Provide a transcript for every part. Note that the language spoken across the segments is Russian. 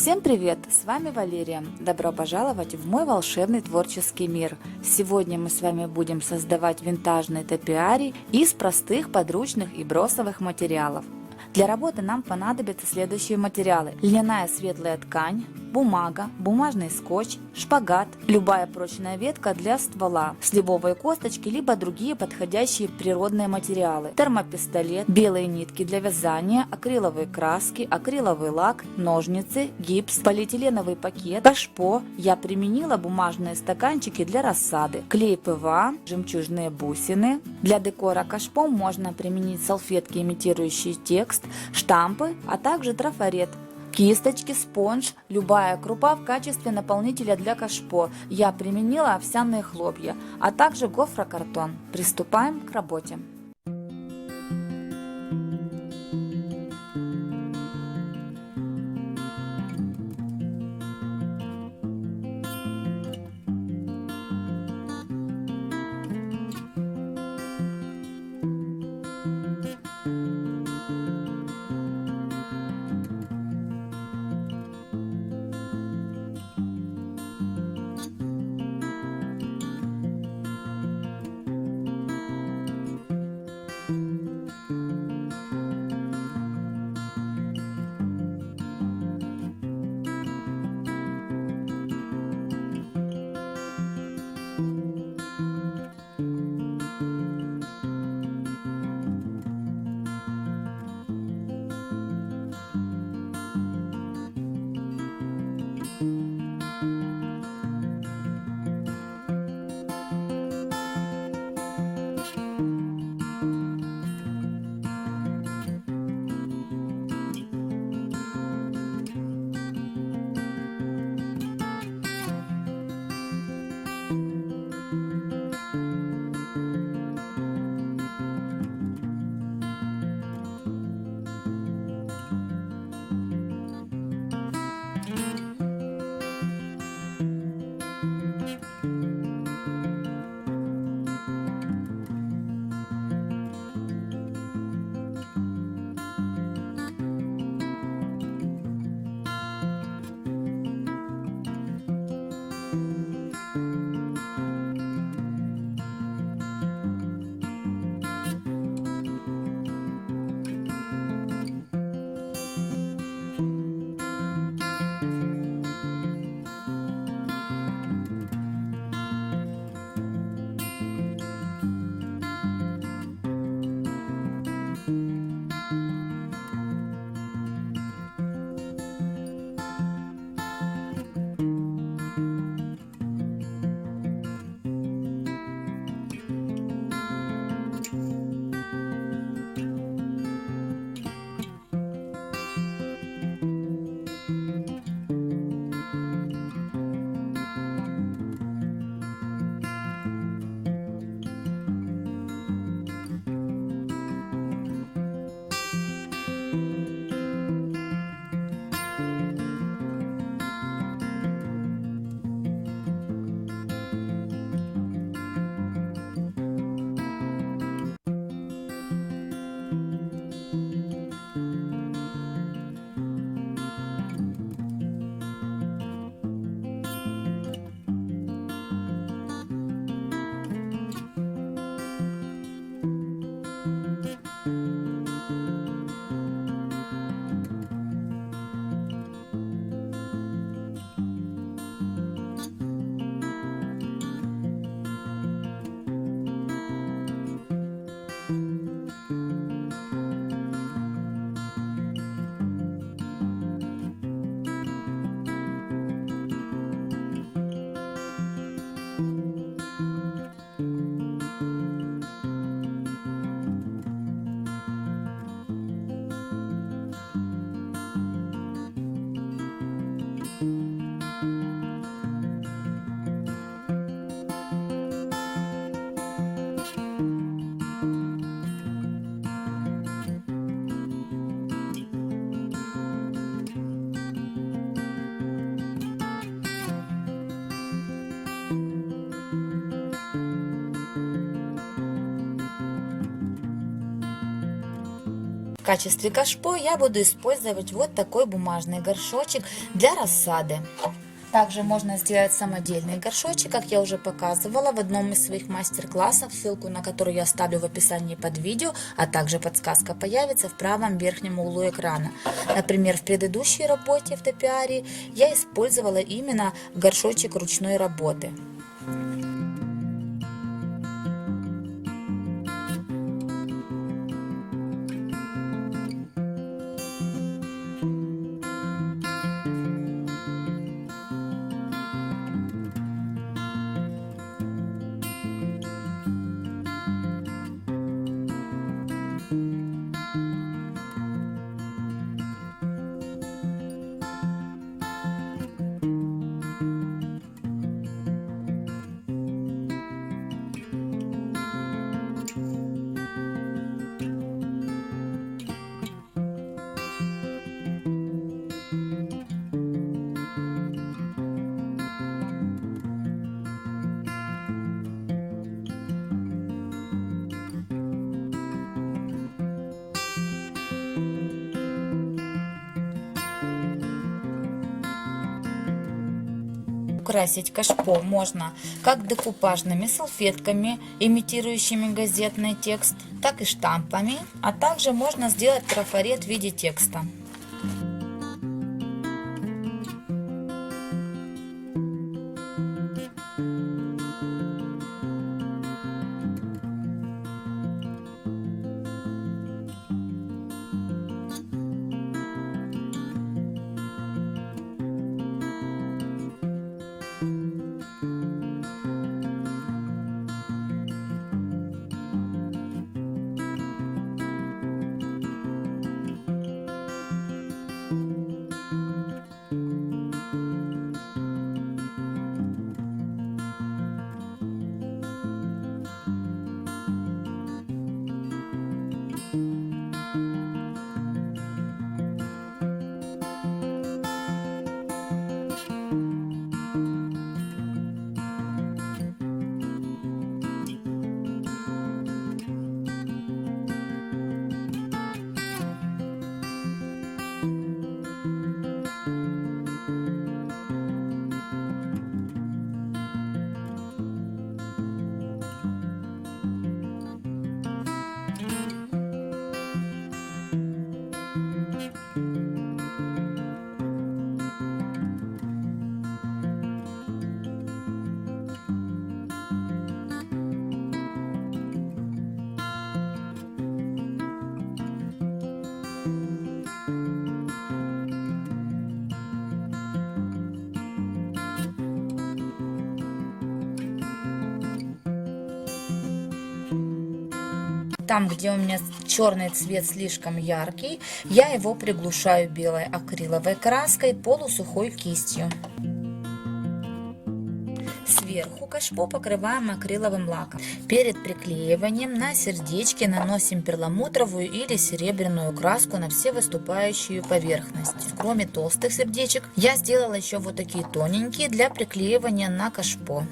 Всем привет! С вами Валерия. Добро пожаловать в мой волшебный творческий мир. Сегодня мы с вами будем создавать винтажный топиарий из простых подручных и бросовых материалов. Для работы нам понадобятся следующие материалы: льняная светлая ткань, бумага, бумажный скотч, шпагат, любая прочная ветка для ствола, сливовые косточки, либо другие подходящие природные материалы, термопистолет, белые нитки для вязания, акриловые краски, акриловый лак, ножницы, гипс, полиэтиленовый пакет, кашпо. Я применила бумажные стаканчики для рассады, клей ПВА, жемчужные бусины. Для декора кашпо можно применить салфетки, имитирующие текст, штампы, а также трафарет. Кисточки, спонж, любая крупа в качестве наполнителя для кашпо. Я применила овсяные хлопья, а также гофрокартон. Приступаем к работе. качестве кашпо я буду использовать вот такой бумажный горшочек для рассады. Также можно сделать самодельный горшочек, как я уже показывала в одном из своих мастер-классов, ссылку на который я оставлю в описании под видео, а также подсказка появится в правом верхнем углу экрана. Например, в предыдущей работе в топиарии я использовала именно горшочек ручной работы. Украсить кашпо можно как декупажными салфетками, имитирующими газетный текст, так и штампами, а также можно сделать трафарет в виде текста. Там, где у меня черный цвет слишком яркий, я его приглушаю белой акриловой краской полусухой кистью. Сверху кашпо покрываем акриловым лаком. Перед приклеиванием на сердечки наносим перламутровую или серебряную краску на все выступающие поверхности. Кроме толстых сердечек, я сделала еще вот такие тоненькие для приклеивания на кашпо.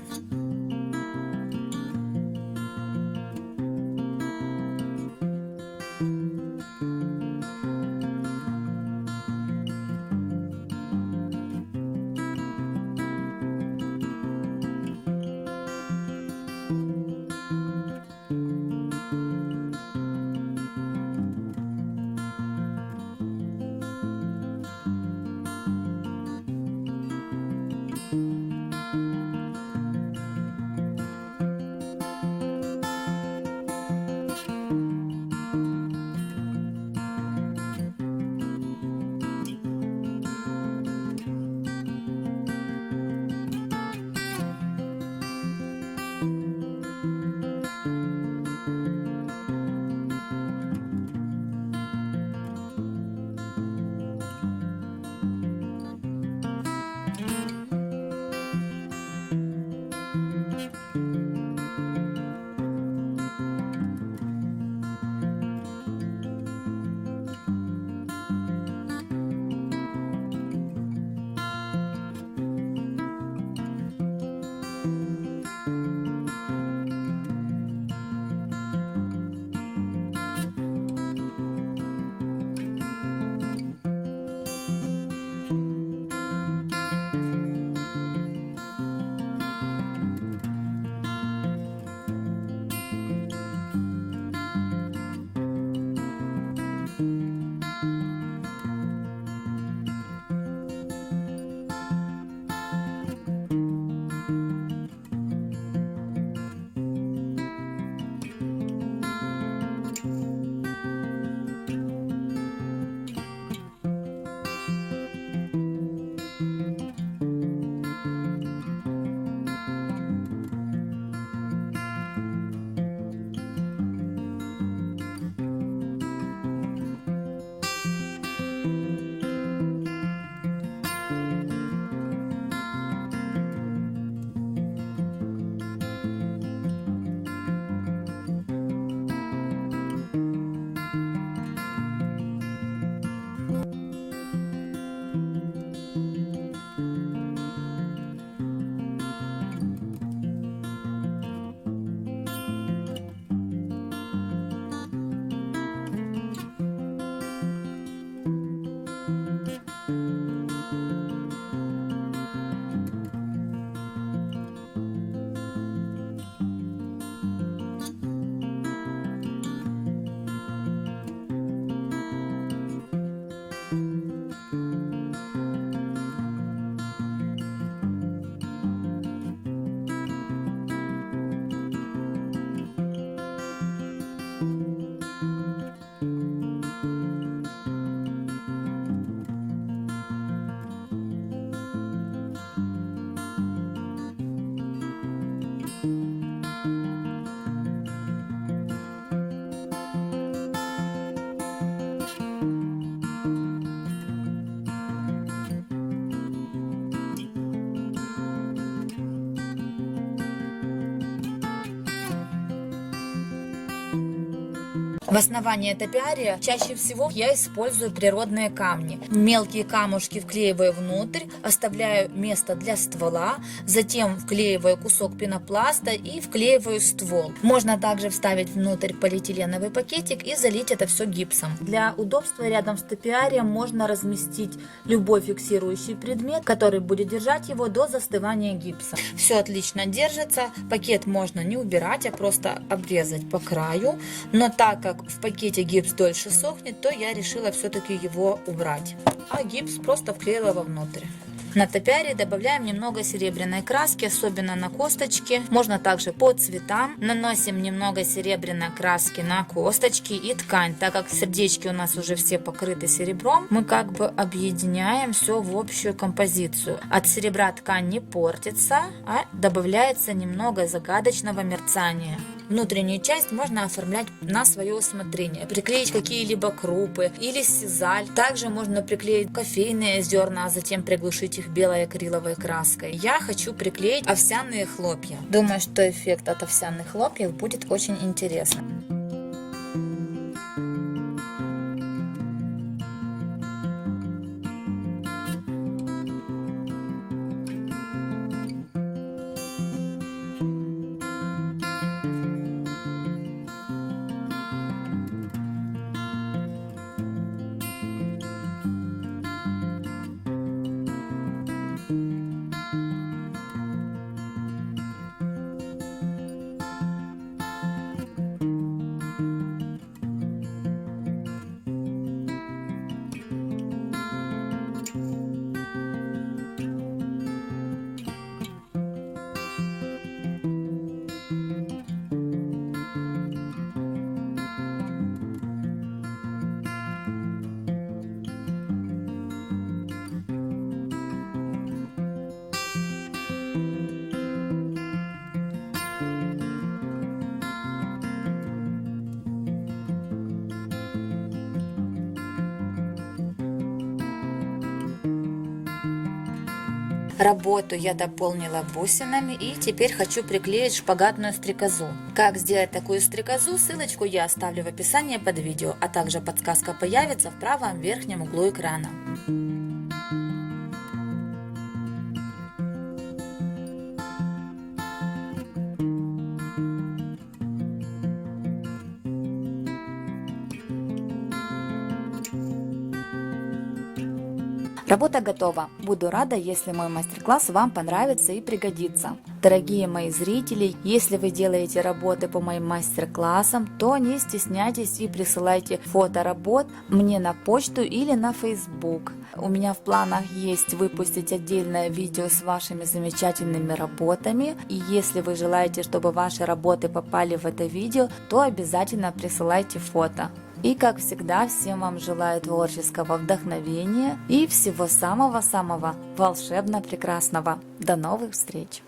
В основании топиария чаще всего я использую природные камни. Мелкие камушки вклеиваю внутрь, оставляю место для ствола, затем вклеиваю кусок пенопласта и вклеиваю ствол. Можно также вставить внутрь полиэтиленовый пакетик и залить это все гипсом. Для удобства рядом с топиарием можно разместить любой фиксирующий предмет, который будет держать его до застывания гипса. Все отлично держится, пакет можно не убирать, а просто обрезать по краю, но так как в пакете гипс дольше сохнет, то я решила все-таки его убрать, а гипс просто вклеила вовнутрь. На топиаре добавляем немного серебряной краски, особенно на косточки. Можно также по цветам. Наносим немного серебряной краски на косточки и ткань. Так как сердечки у нас уже все покрыты серебром, мы как бы объединяем все в общую композицию. От серебра ткань не портится, а добавляется немного загадочного мерцания. Внутреннюю часть можно оформлять на свое усмотрение. Приклеить какие-либо крупы или сизаль. Также можно приклеить кофейные зерна, а затем приглушить их белой акриловой краской. Я хочу приклеить овсяные хлопья. Думаю, что эффект от овсяных хлопьев будет очень интересным. Работу я дополнила бусинами и теперь хочу приклеить шпагатную стрекозу. Как сделать такую стрекозу, ссылочку я оставлю в описании под видео, а также подсказка появится в правом верхнем углу экрана. Работа готова. Буду рада, если мой мастер-класс вам понравится и пригодится. Дорогие мои зрители, если вы делаете работы по моим мастер-классам, то не стесняйтесь и присылайте фото работ мне на почту или на Facebook. У меня в планах есть выпустить отдельное видео с вашими замечательными работами. И если вы желаете, чтобы ваши работы попали в это видео, то обязательно присылайте фото. И как всегда, всем вам желаю творческого вдохновения и всего самого-самого волшебно прекрасного. До новых встреч!